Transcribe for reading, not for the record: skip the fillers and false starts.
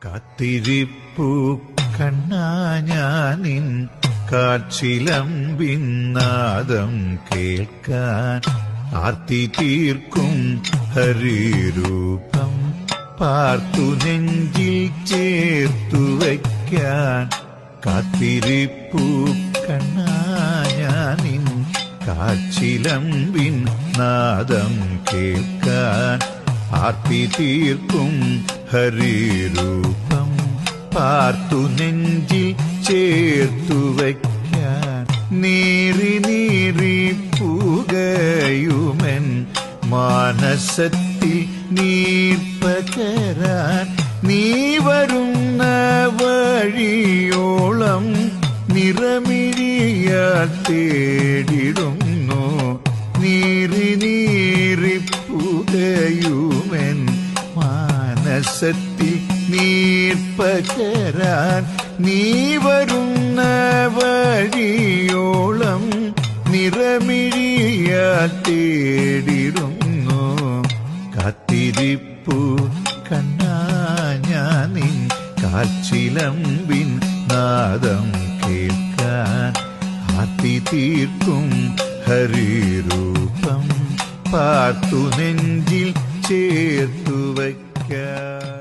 കാത്തിരിപ്പു കണ്ണാ ഞാനിൻ കാച്ചിലമ്പിൻ നാദം കേൾക്കാൻ ആർത്തി തീർക്കും ഹരിരൂപം പാർത്തു നെഞ്ചിൽ ചേർത്തു വയ്ക്കാൻ. കാത്തിരിപ്പു കണ്ണാ ഞാനിൻ കാച്ചിലമ്പിൻ നാദം കേൾക്കാൻ ആർത്തി തീർക്കും ഹരിരൂപം പാർത്തു നെഞ്ചിൽ ചേർത്തു വയ്ക്കാൻ. നീറി നീറി പുകയുമെൻ മാനസത്തിൽ നീർപ്പകരാൻ നീ വരുന്ന വഴിയോളം നിറമിഴിയാൽ തേടിടുന്നു. നീറി നീറി പുകയുമെൻ മാനസത്തിൽ നീർപ്പകരാൻ നീ വരുന്ന വഴിയോളം നിറമിഴിയാൽ തേടിടുന്നു. കാത്തിരിപ്പു കണ്ണാ ഞാനിൻ കാച്ചിലമ്പിൻ നാദം കേൾക്കാൻ ആർത്തി തീർക്കും ഹരിരൂപം പാർത്തു നെഞ്ചിൽ ചേർത്തു വയ്ക്കാൻ.